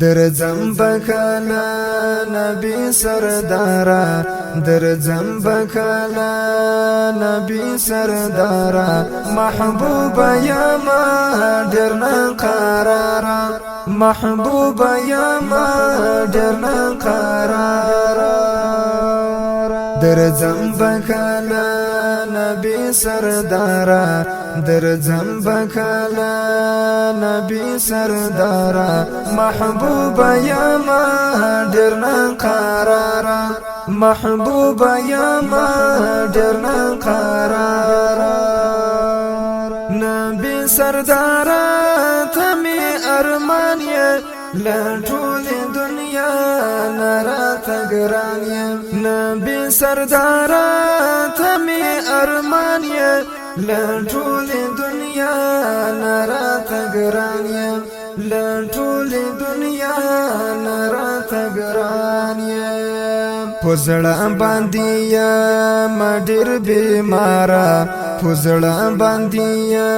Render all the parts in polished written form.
درځم بکلا نبی سردارا درځم بکلا نبی سردارا محبوب یا ما درنا قرارا محبوب یا ما درنا قرارا درځم بکلا نبی سردارا درځم بکلا نبی سردارا محبوب یا ما درنا قرارا محبوب یا ما درنا قرارا نبی سردارا تمی ارمان یا لټول دنیا نرات ګران یا نبی سردارا تمی ارمان یا لټول دنیا نرات ګران یا لټول دنیا نرات ګران یا پزړه باندې یا مډیر بیمارا پزړه باندې یا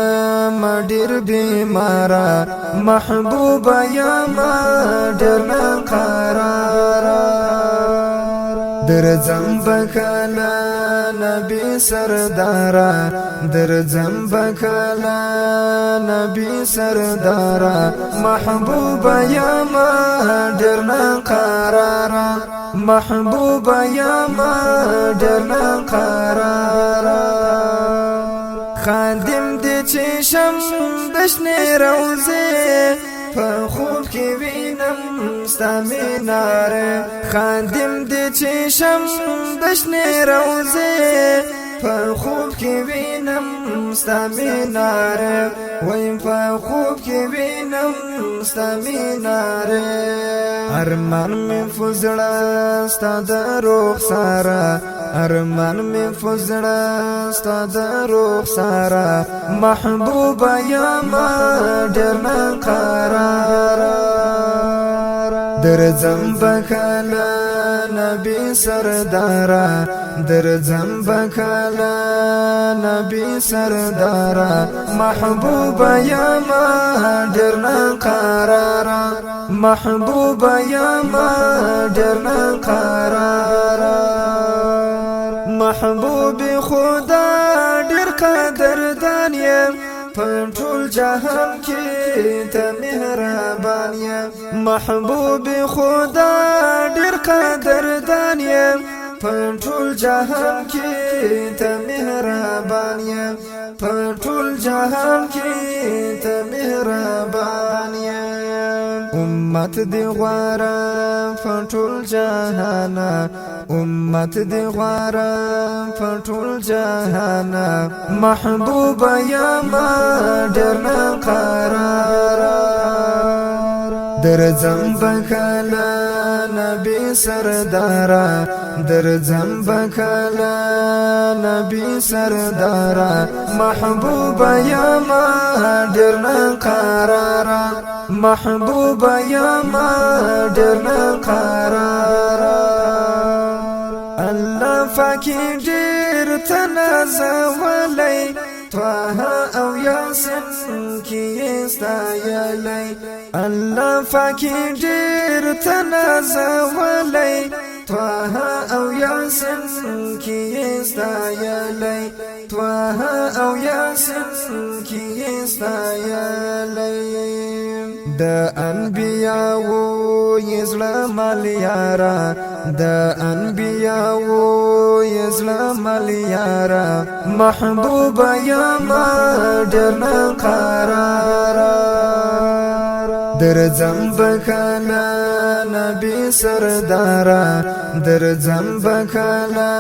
مډیر بیمارا محبوب یا ما درنا قرارا درځم بکلا نبی سردارا درځم بکلا نبی سردارا محبوب یا ما درنا قرارا محبوب یا ما درنا قرارا خادم دې چې شم دشنه روزه په خوب کې وینم ستا میناره خادم دې چې شم دشنه روزه په خوب کې وینم ستا میناره وایم په خوب کې وینم ستا میناره ارمان مې فزړه ستا د روح سارا ارمان مې فزړه ستا د روح سارا محبوب یا ما درنا قرارا درځم بکلا نبی سردارا درځم بکلا نبی سردارا محبوب یا ما درنا قرارا محبوب یا ما درنا قرارا محبوب خدا ډېر قدردان یم په ټول جهان کې ته مهربان یم محبوب خدا ډېر قدردان یم په ټول جهان کې ته مهربان یم په ټول جهان کې ته مهربان یم امت دی غواره په ټول جهان امت دی غواره په ټول جهان محبوب یا ما درنا قرارا درځم بکلا نبی سردارا درځم بکلا نبی سردارا محبوب یا ما درنا قرارا محبوب یا ما درنا قرارا الله فاکی ډیر تنازولی طه او یاسین کی استایلی الله فاکی ډیر تنازولی طه او یاسین کی استایلی طه او یاسین کی استایلی د انبیاءو یزلا مالیارا د انبیاءو یزلا مالیارا محبوب یا ما درنا قرارا درځم بکلا نبی سردارا درځم بکلا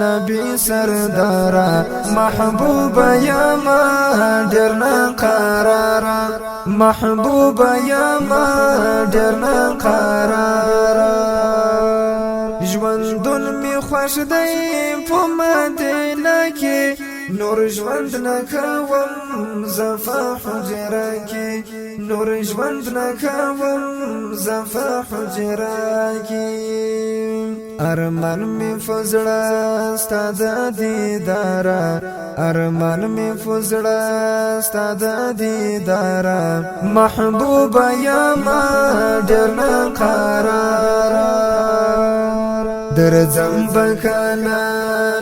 نبی سردارا محبوب یا ما درنا قرارا محبوب یا ما درنا قرارا ژوندون می خوښ دی په مدینه کې نور ژوند نکوم زفا حجره کې نور ژوند نکوم زفا حجره کې ارمان می فزړه ستاد دیدارا ارمان می فزړه ستاد دیدارا محبوبا یا ما ډېر قرار درځم بکلا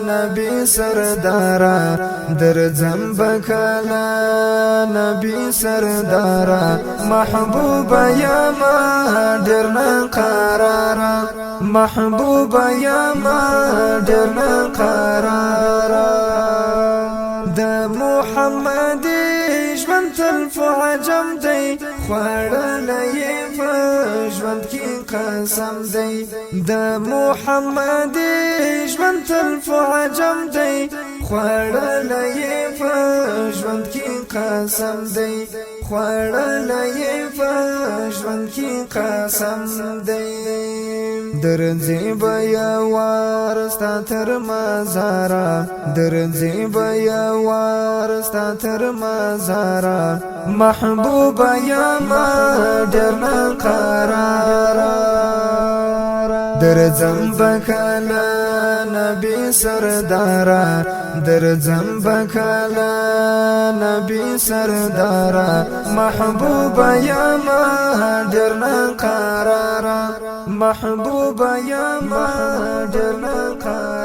نبی سردارا درځم بکلا نبی سردارا محبوبا یا ما ډېر قرار محبوبا یا ما ډېر قرار د محمد ژوند تلف عجم دی خوړلی په ژوند کې قسم دی د محمد ژوند تلف عجم دی خوړلی په ژوند کې قسم دی خوړلی په ژوند کې قسم دی درځي بیا وارستا تر مزارا درځي بیا وارستا تر مزارا محبوبا یا ما ډېر قرار درځم بکلا نبی سردارا درځم بکلا نبی سردارا محبوبا یا ما ډېر قرار محبوبا یا ما ډېر قرار